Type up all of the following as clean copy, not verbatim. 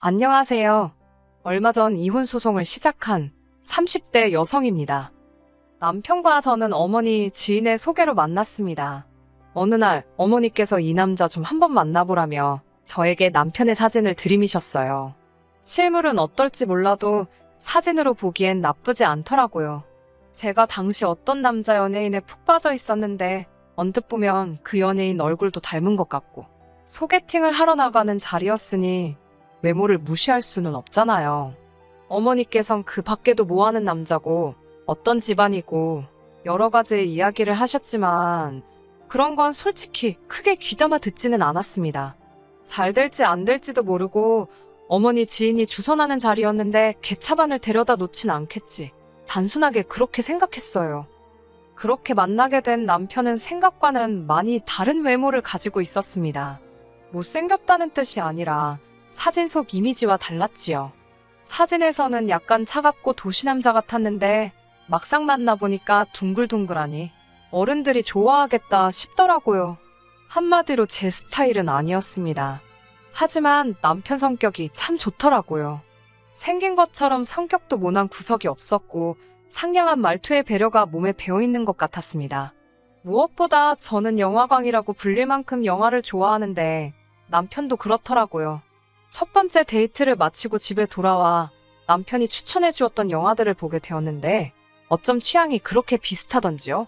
안녕하세요. 얼마 전 이혼 소송을 시작한 30대 여성입니다. 남편과 저는 어머니 지인의 소개로 만났습니다. 어느 날 어머니께서 이 남자 좀 한번 만나보라며 저에게 남편의 사진을 들이미셨어요. 실물은 어떨지 몰라도 사진으로 보기엔 나쁘지 않더라고요. 제가 당시 어떤 남자 연예인에 푹 빠져 있었는데 언뜻 보면 그 연예인 얼굴도 닮은 것 같고 소개팅을 하러 나가는 자리였으니 외모를 무시할 수는 없잖아요. 어머니께선 그 밖에도 뭐하는 남자고 어떤 집안이고 여러 가지 이야기를 하셨지만 그런 건 솔직히 크게 귀담아 듣지는 않았습니다. 잘 될지 안 될지도 모르고 어머니 지인이 주선하는 자리였는데 개차반을 데려다 놓진 않겠지. 단순하게 그렇게 생각했어요. 그렇게 만나게 된 남편은 생각과는 많이 다른 외모를 가지고 있었습니다. 못생겼다는 뜻이 아니라 사진 속 이미지와 달랐지요. 사진에서는 약간 차갑고 도시남자 같았는데 막상 만나보니까 둥글둥글하니 어른들이 좋아하겠다 싶더라고요. 한마디로 제 스타일은 아니었습니다. 하지만 남편 성격이 참 좋더라고요. 생긴 것처럼 성격도 모난 구석이 없었고 상냥한 말투의 배려가 몸에 배어있는 것 같았습니다. 무엇보다 저는 영화광이라고 불릴 만큼 영화를 좋아하는데 남편도 그렇더라고요. 첫 번째 데이트를 마치고 집에 돌아와 남편이 추천해 주었던 영화들을 보게 되었는데 어쩜 취향이 그렇게 비슷하던지요?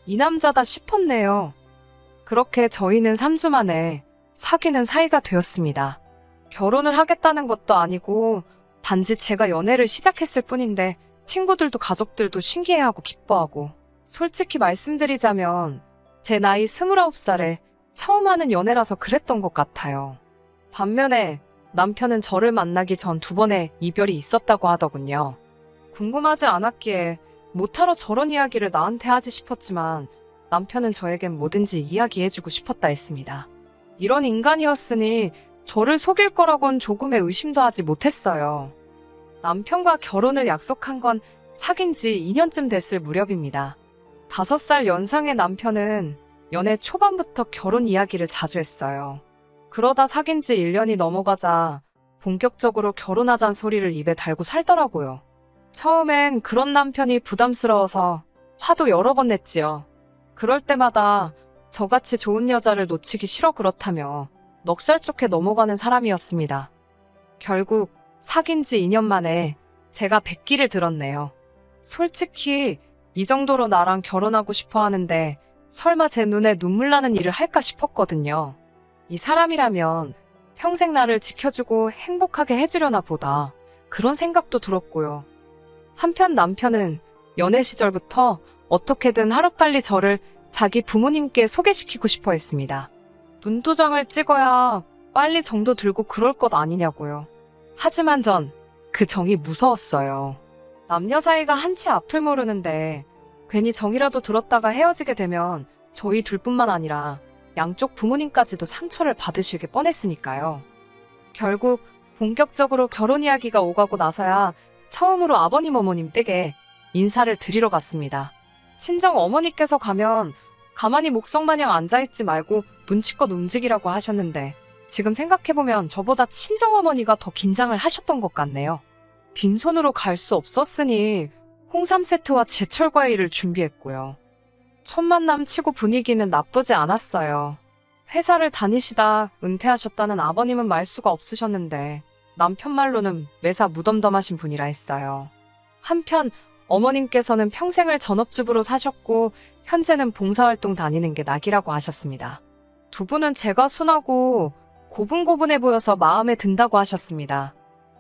이 남자다 싶었네요. 그렇게 저희는 3주 만에 사귀는 사이가 되었습니다. 결혼을 하겠다는 것도 아니고 단지 제가 연애를 시작했을 뿐인데 친구들도 가족들도 신기해하고 기뻐하고 솔직히 말씀드리자면 제 나이 29살에 처음 하는 연애라서 그랬던 것 같아요. 반면에 남편은 저를 만나기 전 2번의 이별이 있었다고 하더군요. 궁금하지 않았기에 못하러 저런 이야기를 나한테 하지 싶었지만 남편은 저에겐 뭐든지 이야기해주고 싶었다 했습니다. 이런 인간이었으니 저를 속일 거라곤 조금의 의심도 하지 못했어요. 남편과 결혼을 약속한 건 사귄 지 2년쯤 됐을 무렵입니다. 5살 연상의 남편은 연애 초반부터 결혼 이야기를 자주 했어요. 그러다 사귄 지 1년이 넘어가자 본격적으로 결혼하자는 소리를 입에 달고 살더라고요. 처음엔 그런 남편이 부담스러워서 화도 여러 번 냈지요. 그럴 때마다 저같이 좋은 여자를 놓치기 싫어 그렇다며 넉살 좋게 넘어가는 사람이었습니다. 결국 사귄 지 2년 만에 제가 백기를 들었네요. 솔직히 이 정도로 나랑 결혼하고 싶어 하는데 설마 제 눈에 눈물 나는 일을 할까 싶었거든요. 이 사람이라면 평생 나를 지켜주고 행복하게 해주려나 보다 그런 생각도 들었고요. 한편 남편은 연애 시절부터 어떻게든 하루빨리 저를 자기 부모님께 소개시키고 싶어 했습니다. 눈도장을 찍어야 빨리 정도 들고 그럴 것 아니냐고요. 하지만 전 그 정이 무서웠어요. 남녀 사이가 한치 앞을 모르는데 괜히 정이라도 들었다가 헤어지게 되면 저희 둘뿐만 아니라 양쪽 부모님까지도 상처를 받으실 게 뻔했으니까요. 결국 본격적으로 결혼 이야기가 오가고 나서야 처음으로 아버님 어머님 댁에 인사를 드리러 갔습니다. 친정 어머니께서 가면 가만히 목성마냥 앉아있지 말고 눈치껏 움직이라고 하셨는데 지금 생각해보면 저보다 친정어머니가 더 긴장을 하셨던 것 같네요. 빈손으로 갈 수 없었으니 홍삼 세트와 제철 과일을 준비했고요. 첫 만남 치고 분위기는 나쁘지 않았어요. 회사를 다니시다 은퇴하셨다는 아버님은 말수가 없으셨는데 남편 말로는 매사 무덤덤하신 분이라 했어요. 한편 어머님께서는 평생을 전업주부로 사셨고 현재는 봉사활동 다니는 게 낙이라고 하셨습니다. 두 분은 제가 순하고 고분고분해 보여서 마음에 든다고 하셨습니다.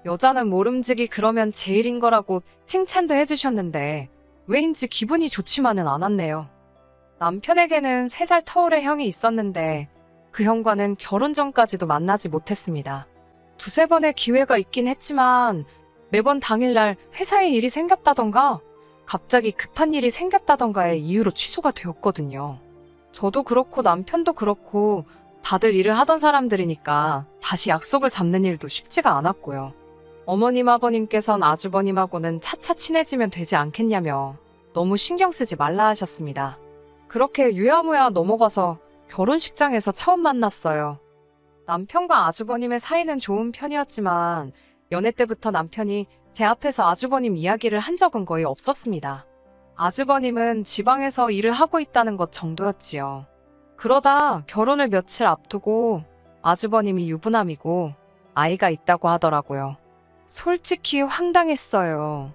여자는 모름지기 그러면 제일인 거라고 칭찬도 해주셨는데 왜인지 기분이 좋지만은 않았네요. 남편에게는 3살 터울의 형이 있었는데 그 형과는 결혼 전까지도 만나지 못했습니다. 2-3번의 기회가 있긴 했지만 매번 당일날 회사에 일이 생겼다던가 갑자기 급한 일이 생겼다던가의 이유로 취소가 되었거든요. 저도 그렇고 남편도 그렇고 다들 일을 하던 사람들이니까 다시 약속을 잡는 일도 쉽지가 않았고요. 어머님 아버님께선 아주버님하고는 차차 친해지면 되지 않겠냐며 너무 신경 쓰지 말라 하셨습니다. 그렇게 유야무야 넘어가서 결혼식장에서 처음 만났어요. 남편과 아주버님의 사이는 좋은 편이었지만 연애 때부터 남편이 제 앞에서 아주버님 이야기를 한 적은 거의 없었습니다. 아주버님은 지방에서 일을 하고 있다는 것 정도였지요. 그러다 결혼을 며칠 앞두고 아주버님이 유부남이고 아이가 있다고 하더라고요. 솔직히 황당했어요.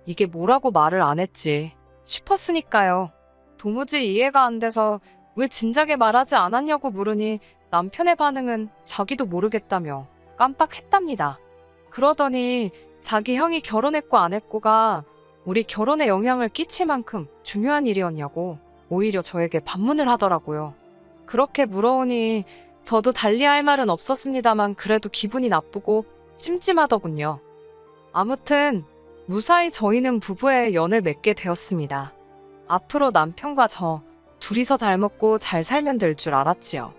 이게 뭐라고 말을 안 했지 싶었으니까요. 도무지 이해가 안 돼서 왜 진작에 말하지 않았냐고 물으니 남편의 반응은 자기도 모르겠다며 깜빡했답니다. 그러더니 자기 형이 결혼했고 안 했고가 우리 결혼에 영향을 끼칠 만큼 중요한 일이었냐고 오히려 저에게 반문을 하더라고요. 그렇게 물어오니 저도 달리할 말은 없었습니다만 그래도 기분이 나쁘고 찜찜하더군요. 아무튼 무사히 저희는 부부의 연을 맺게 되었습니다. 앞으로 남편과 저 둘이서 잘 먹고 잘 살면 될 줄 알았지요.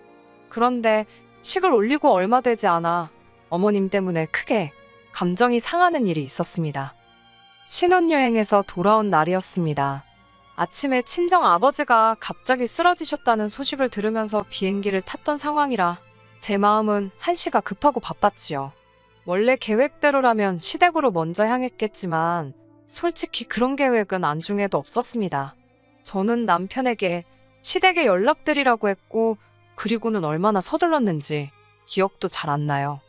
그런데 식을 올리고 얼마 되지 않아 어머님 때문에 크게 감정이 상하는 일이 있었습니다. 신혼여행에서 돌아온 날이었습니다. 아침에 친정 아버지가 갑자기 쓰러지셨다는 소식을 들으면서 비행기를 탔던 상황이라 제 마음은 한시가 급하고 바빴지요. 원래 계획대로라면 시댁으로 먼저 향했겠지만 솔직히 그런 계획은 안중에도 없었습니다. 저는 남편에게 시댁에 연락드리라고 했고 그리고는 얼마나 서둘렀는지 기억도 잘 안 나요.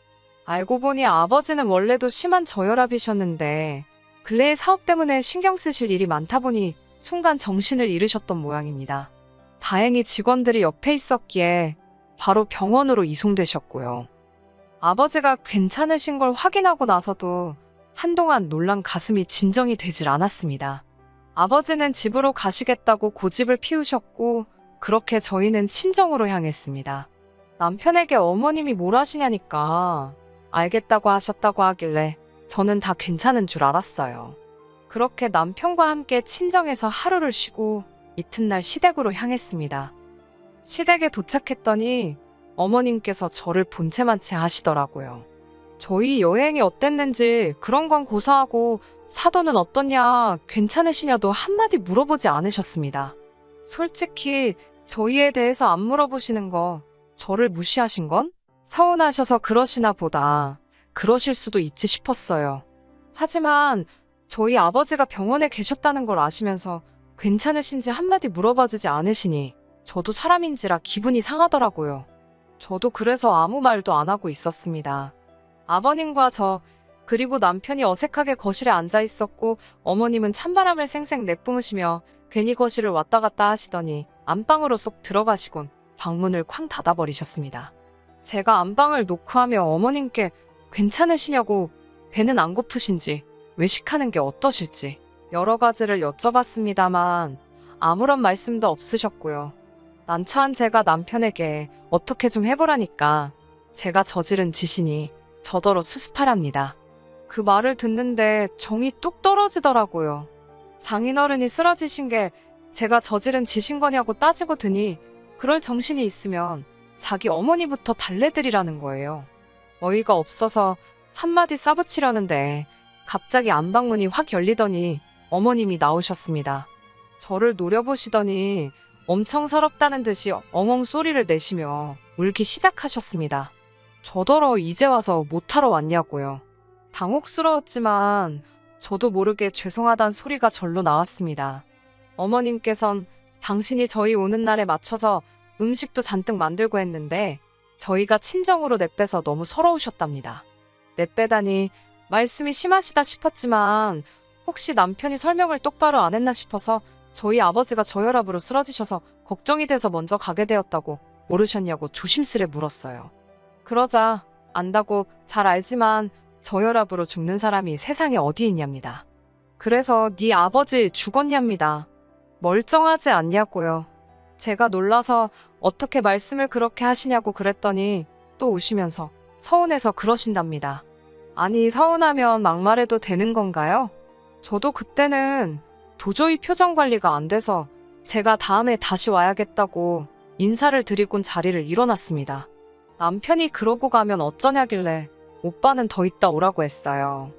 알고 보니 아버지는 원래도 심한 저혈압이셨는데 근래의 사업 때문에 신경 쓰실 일이 많다 보니 순간 정신을 잃으셨던 모양입니다. 다행히 직원들이 옆에 있었기에 바로 병원으로 이송되셨고요. 아버지가 괜찮으신 걸 확인하고 나서도 한동안 놀란 가슴이 진정이 되질 않았습니다. 아버지는 집으로 가시겠다고 고집을 피우셨고 그렇게 저희는 친정으로 향했습니다. 남편에게 어머님이 뭘 하시냐니까 알겠다고 하셨다고 하길래 저는 다 괜찮은 줄 알았어요. 그렇게 남편과 함께 친정에서 하루를 쉬고 이튿날 시댁으로 향했습니다. 시댁에 도착했더니 어머님께서 저를 본체만 채 하시더라고요. 저희 여행이 어땠는지 그런 건 고사하고 사도는 어떻냐, 괜찮으시냐도 한마디 물어보지 않으셨습니다. 솔직히 저희에 대해서 안 물어보시는 거 저를 무시하신 건 서운하셔서 그러시나 보다. 그러실 수도 있지 싶었어요. 하지만 저희 아버지가 병원에 계셨다는 걸 아시면서 괜찮으신지 한마디 물어봐주지 않으시니 저도 사람인지라 기분이 상하더라고요. 저도 그래서 아무 말도 안 하고 있었습니다. 아버님과 저 그리고 남편이 어색하게 거실에 앉아 있었고 어머님은 찬바람을 쌩쌩 내뿜으시며 괜히 거실을 왔다 갔다 하시더니 안방으로 쏙 들어가시곤 방문을 쾅 닫아버리셨습니다. 제가 안방을 노크하며 어머님께 괜찮으시냐고 배는 안 고프신지 외식하는 게 어떠실지 여러 가지를 여쭤봤습니다만 아무런 말씀도 없으셨고요. 난처한 제가 남편에게 어떻게 좀 해보라니까 제가 저지른 짓이니 저더러 수습하랍니다. 그 말을 듣는데 정이 뚝 떨어지더라고요. 장인어른이 쓰러지신 게 제가 저지른 짓인 거냐고 따지고 드니 그럴 정신이 있으면 자기 어머니부터 달래드리라는 거예요. 어이가 없어서 한마디 싸붙이려는데 갑자기 안방문이 확 열리더니 어머님이 나오셨습니다. 저를 노려보시더니 엄청 서럽다는 듯이 엉엉 소리를 내시며 울기 시작하셨습니다. 저더러 이제 와서 못하러 왔냐고요. 당혹스러웠지만 저도 모르게 죄송하단 소리가 절로 나왔습니다. 어머님께선 당신이 저희 오는 날에 맞춰서 음식도 잔뜩 만들고 했는데 저희가 친정으로 내빼서 너무 서러우셨답니다. 내빼다니 말씀이 심하시다 싶었지만 혹시 남편이 설명을 똑바로 안 했나 싶어서 저희 아버지가 저혈압으로 쓰러지셔서 걱정이 돼서 먼저 가게 되었다고 모르셨냐고 조심스레 물었어요. 그러자 안다고 잘 알지만 저혈압으로 죽는 사람이 세상에 어디 있냐입니다. 그래서 네 아버지 죽었냐입니다. 멀쩡하지 않냐고요. 제가 놀라서 어떻게 말씀을 그렇게 하시냐고 그랬더니 또 우시면서 서운해서 그러신답니다. 아니 서운하면 막말해도 되는 건가요? 저도 그때는 도저히 표정 관리가 안 돼서 제가 다음에 다시 와야겠다고 인사를 드리곤 자리를 일어났습니다. 남편이 그러고 가면 어쩌냐길래 오빠는 더 있다 오라고 했어요.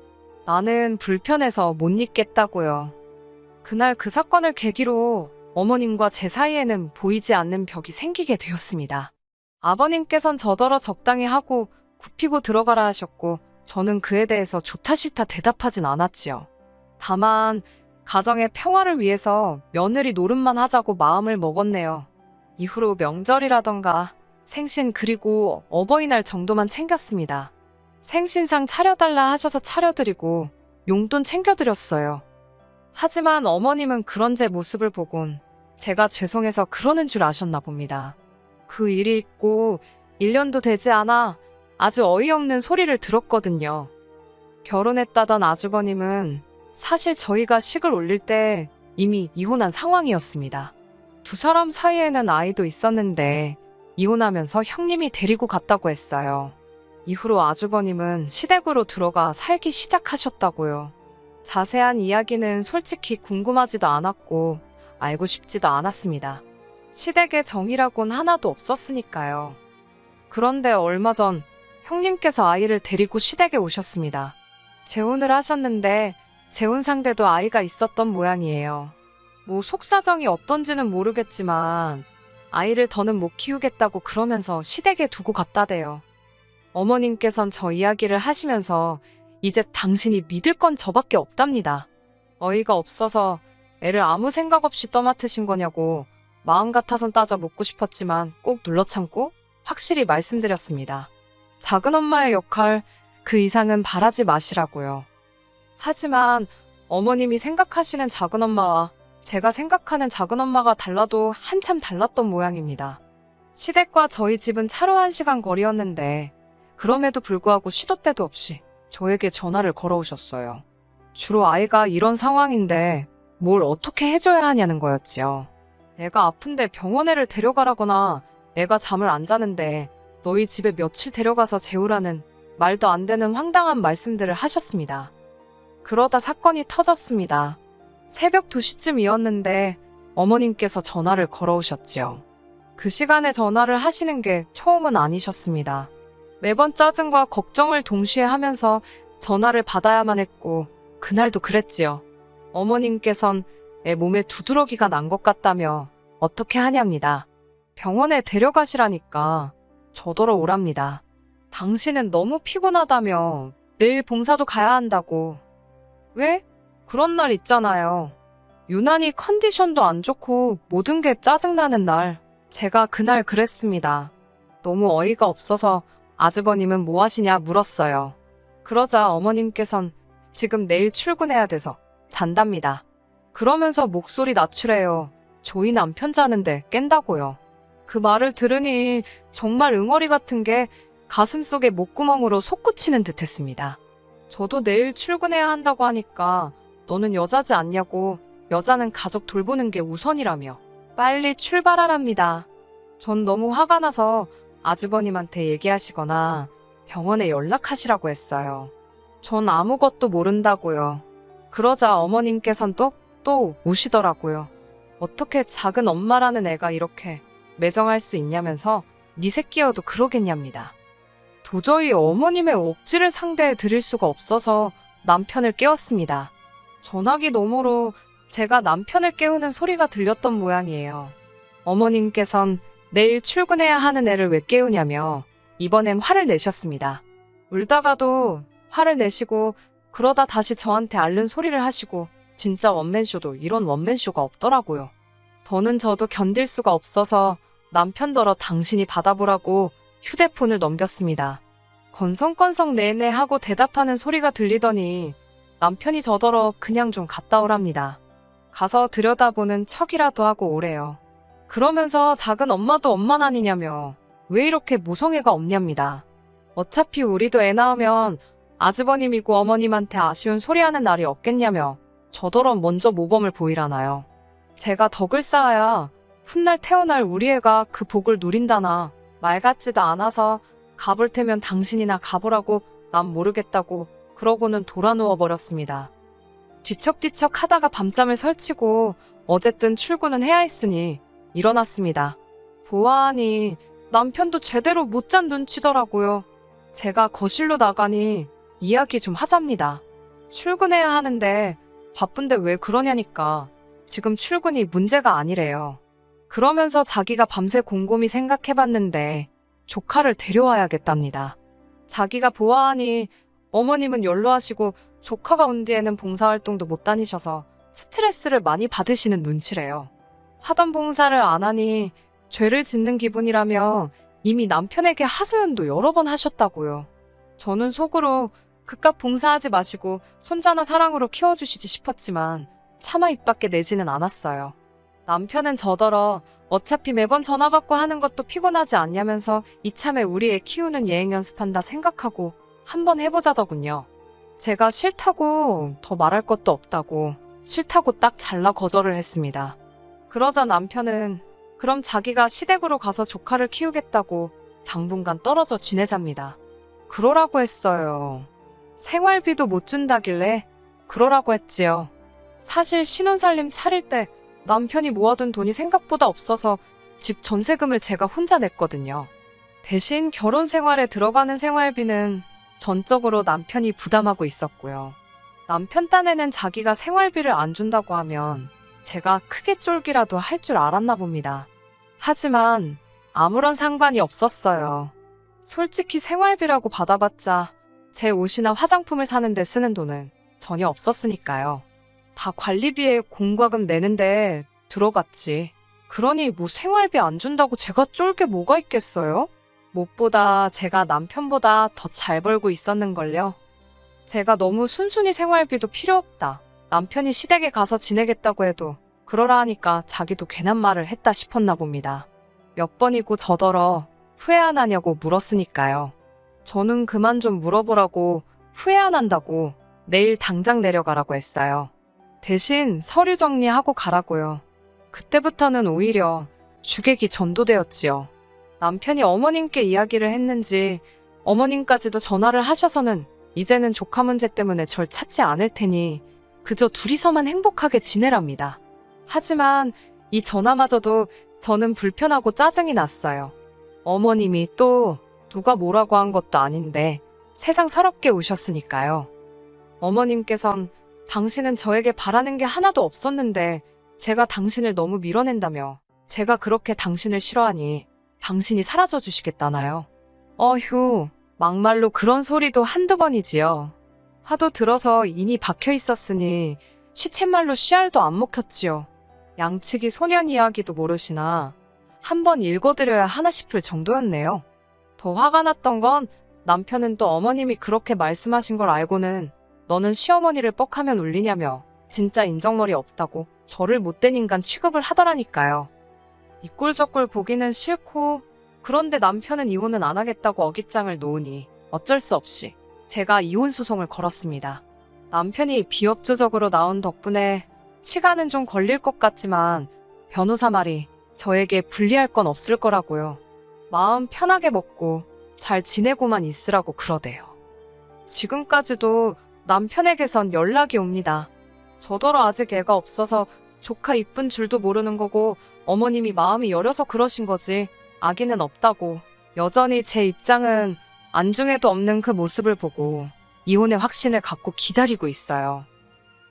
나는 불편해서 못 있겠다고요. 그날 그 사건을 계기로 어머님과 제 사이에는 보이지 않는 벽이 생기게 되었습니다. 아버님께선 저더러 적당히 하고 굽히고 들어가라 하셨고 저는 그에 대해서 좋다 싫다 대답하진 않았지요. 다만 가정의 평화를 위해서 며느리 노릇만 하자고 마음을 먹었네요. 이후로 명절이라던가 생신 그리고 어버이날 정도만 챙겼습니다. 생신상 차려달라 하셔서 차려드리고 용돈 챙겨드렸어요. 하지만 어머님은 그런 제 모습을 보곤 제가 죄송해서 그러는 줄 아셨나 봅니다. 그 일이 있고 1년도 되지 않아 아주 어이없는 소리를 들었거든요. 결혼했다던 아주버님은 사실 저희가 식을 올릴 때 이미 이혼한 상황이었습니다. 두 사람 사이에는 아이도 있었는데 이혼하면서 형님이 데리고 갔다고 했어요. 이후로 아주버님은 시댁으로 들어가 살기 시작하셨다고요. 자세한 이야기는 솔직히 궁금하지도 않았고 알고 싶지도 않았습니다. 시댁에 정이라곤 하나도 없었으니까요. 그런데 얼마 전 형님께서 아이를 데리고 시댁에 오셨습니다. 재혼을 하셨는데 재혼 상대도 아이가 있었던 모양이에요. 뭐 속사정이 어떤지는 모르겠지만 아이를 더는 못 키우겠다고 그러면서 시댁에 두고 갔다대요. 어머님께선 저 이야기를 하시면서 이제 당신이 믿을 건 저밖에 없답니다. 어이가 없어서 애를 아무 생각 없이 떠맡으신 거냐고 마음 같아선 따져 묻고 싶었지만 꼭 눌러 참고 확실히 말씀드렸습니다. 작은 엄마의 역할 그 이상은 바라지 마시라고요. 하지만 어머님이 생각하시는 작은 엄마와 제가 생각하는 작은 엄마가 달라도 한참 달랐던 모양입니다. 시댁과 저희 집은 차로 1시간 거리였는데 그럼에도 불구하고 시도 때도 없이 저에게 전화를 걸어오셨어요. 주로 아이가 이런 상황인데 뭘 어떻게 해줘야 하냐는 거였지요. 애가 아픈데 병원에를 데려가라거나 애가 잠을 안 자는데 너희 집에 며칠 데려가서 재우라는 말도 안 되는 황당한 말씀들을 하셨습니다. 그러다 사건이 터졌습니다. 새벽 2시쯤이었는데 어머님께서 전화를 걸어오셨지요. 그 시간에 전화를 하시는 게 처음은 아니셨습니다. 매번 짜증과 걱정을 동시에 하면서 전화를 받아야만 했고 그날도 그랬지요. 어머님께선 애 몸에 두드러기가 난 것 같다며 어떻게 하냐입니다. 병원에 데려가시라니까 저더러 오랍니다. 당신은 너무 피곤하다며 내일 봉사도 가야 한다고. 왜? 그런 날 있잖아요. 유난히 컨디션도 안 좋고 모든 게 짜증나는 날. 제가 그날 그랬습니다. 너무 어이가 없어서 아주버님은 뭐 하시냐 물었어요. 그러자 어머님께선 지금 내일 출근해야 돼서 잔답니다. 그러면서 목소리 낮추래요. 저희 남편 자는데 깬다고요. 그 말을 들으니 정말 응어리 같은 게 가슴속에 목구멍으로 솟구치는 듯 했습니다. 저도 내일 출근해야 한다고 하니까 너는 여자지 않냐고 여자는 가족 돌보는 게 우선이라며 빨리 출발하랍니다. 전 너무 화가 나서 아주버님한테 얘기하시거나 병원에 연락하시라고 했어요. 전 아무것도 모른다고요. 그러자 어머님께선 또 우시더라고요. 어떻게 작은 엄마라는 애가 이렇게 매정할 수 있냐면서 네 새끼여도 그러겠냐입니다. 도저히 어머님의 억지를 상대해 드릴 수가 없어서 남편을 깨웠습니다. 전화기 너머로 제가 남편을 깨우는 소리가 들렸던 모양이에요. 어머님께선 내일 출근해야 하는 애를 왜 깨우냐며 이번엔 화를 내셨습니다. 울다가도 화를 내시고 그러다 다시 저한테 앓는 소리를 하시고 진짜 원맨쇼도 이런 원맨쇼가 없더라고요. 더는 저도 견딜 수가 없어서 남편더러 당신이 받아보라고 휴대폰을 넘겼습니다. 건성건성 네네 하고 대답하는 소리가 들리더니 남편이 저더러 그냥 좀 갔다 오랍니다. 가서 들여다보는 척이라도 하고 오래요. 그러면서 작은 엄마도 엄만 아니냐며 왜 이렇게 모성애가 없냐입니다. 어차피 우리도 애 낳으면 아주버님이고 어머님한테 아쉬운 소리하는 날이 없겠냐며 저더러 먼저 모범을 보이라나요. 제가 덕을 쌓아야 훗날 태어날 우리 애가 그 복을 누린다나 말 같지도 않아서 가볼 테면 당신이나 가보라고 난 모르겠다고 그러고는 돌아 누워버렸습니다. 뒤척뒤척 하다가 밤잠을 설치고 어쨌든 출근은 해야 했으니 일어났습니다. 보아하니 남편도 제대로 못 잔 눈치더라고요. 제가 거실로 나가니 이야기 좀 하잡니다. 출근해야 하는데 바쁜데 왜 그러냐니까 지금 출근이 문제가 아니래요. 그러면서 자기가 밤새 곰곰이 생각해봤는데 조카를 데려와야겠답니다. 자기가 보아하니 어머님은 연로하시고 조카가 온 뒤에는 봉사활동도 못 다니셔서 스트레스를 많이 받으시는 눈치래요. 하던 봉사를 안 하니 죄를 짓는 기분이라며 이미 남편에게 하소연도 여러 번 하셨다고요. 저는 속으로 그깟 봉사하지 마시고 손자나 사랑으로 키워주시지 싶었지만 차마 입 밖에 내지는 않았어요. 남편은 저더러 어차피 매번 전화 받고 하는 것도 피곤하지 않냐면서 이참에 우리 애 키우는 예행 연습한다 생각하고 한번 해보자더군요. 제가 싫다고 더 말할 것도 없다고 싫다고 딱 잘라 거절을 했습니다. 그러자 남편은 그럼 자기가 시댁으로 가서 조카를 키우겠다고 당분간 떨어져 지내잡니다. 그러라고 했어요. 생활비도 못 준다길래 그러라고 했지요. 사실 신혼살림 차릴 때 남편이 모아둔 돈이 생각보다 없어서 집 전세금을 제가 혼자 냈거든요. 대신 결혼 생활에 들어가는 생활비는 전적으로 남편이 부담하고 있었고요. 남편 딴에는 자기가 생활비를 안 준다고 하면 제가 크게 쫄기라도 할 줄 알았나 봅니다. 하지만 아무런 상관이 없었어요. 솔직히 생활비라고 받아봤자 제 옷이나 화장품을 사는데 쓰는 돈은 전혀 없었으니까요. 다 관리비에 공과금 내는데 들어갔지. 그러니 뭐 생활비 안 준다고 제가 쫄 게 뭐가 있겠어요? 무엇보다 제가 남편보다 더 잘 벌고 있었는걸요. 제가 너무 순순히 생활비도 필요 없다. 남편이 시댁에 가서 지내겠다고 해도 그러라 하니까 자기도 괜한 말을 했다 싶었나 봅니다. 몇 번이고 저더러 후회 안 하냐고 물었으니까요. 저는 그만 좀 물어보라고 후회 안 한다고 내일 당장 내려가라고 했어요. 대신 서류 정리하고 가라고요. 그때부터는 오히려 주객이 전도되었지요. 남편이 어머님께 이야기를 했는지 어머님까지도 전화를 하셔서는 이제는 조카 문제 때문에 절 찾지 않을 테니 그저 둘이서만 행복하게 지내랍니다. 하지만 이 전화마저도 저는 불편하고 짜증이 났어요. 어머님이 또 누가 뭐라고 한 것도 아닌데 세상 서럽게 우셨으니까요. 어머님께선 당신은 저에게 바라는 게 하나도 없었는데 제가 당신을 너무 밀어낸다며 제가 그렇게 당신을 싫어하니 당신이 사라져 주시겠다나요? 어휴, 막말로 그런 소리도 한두 번이지요. 하도 들어서 인이 박혀 있었으니 시쳇말로 씨알도 안 먹혔지요. 양측이 소년 이야기도 모르시나 한번 읽어드려야 하나 싶을 정도였네요. 더 화가 났던 건 남편은 또 어머님이 그렇게 말씀하신 걸 알고는 너는 시어머니를 뻑하면 울리냐며 진짜 인정머리 없다고 저를 못된 인간 취급을 하더라니까요. 이 꼴 저 꼴 보기는 싫고 그런데 남편은 이혼은 안 하겠다고 어깃장을 놓으니 어쩔 수 없이 제가 이혼 소송을 걸었습니다. 남편이 비협조적으로 나온 덕분에 시간은 좀 걸릴 것 같지만 변호사 말이 저에게 불리할 건 없을 거라고요. 마음 편하게 먹고 잘 지내고만 있으라고 그러대요. 지금까지도 남편에게선 연락이 옵니다. 저더러 아직 애가 없어서 조카 이쁜 줄도 모르는 거고 어머님이 마음이 여려서 그러신 거지 아기는 없다고 여전히 제 입장은 안중에도 없는 그 모습을 보고 이혼의 확신을 갖고 기다리고 있어요.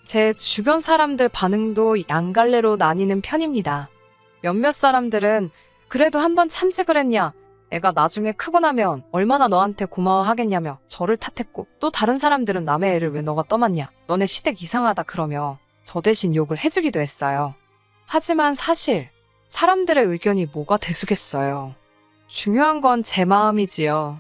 제 주변 사람들 반응도 양갈래로 나뉘는 편입니다. 몇몇 사람들은 그래도 한번 참지 그랬냐, 애가 나중에 크고 나면 얼마나 너한테 고마워하겠냐며 저를 탓했고 또 다른 사람들은 남의 애를 왜 너가 떠맡냐, 너네 시댁 이상하다 그러며 저 대신 욕을 해주기도 했어요. 하지만 사실 사람들의 의견이 뭐가 대수겠어요. 중요한 건 제 마음이지요.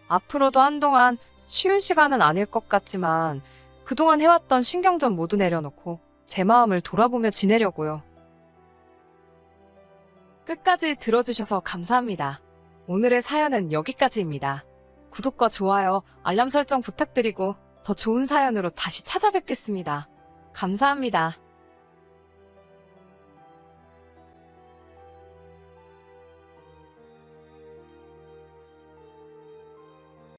앞으로도 한동안 쉬운 시간은 아닐 것 같지만 그동안 해왔던 신경전 모두 내려놓고 제 마음을 돌아보며 지내려고요. 끝까지 들어주셔서 감사합니다. 오늘의 사연은 여기까지입니다. 구독과 좋아요, 알람 설정 부탁드리고 더 좋은 사연으로 다시 찾아뵙겠습니다. 감사합니다.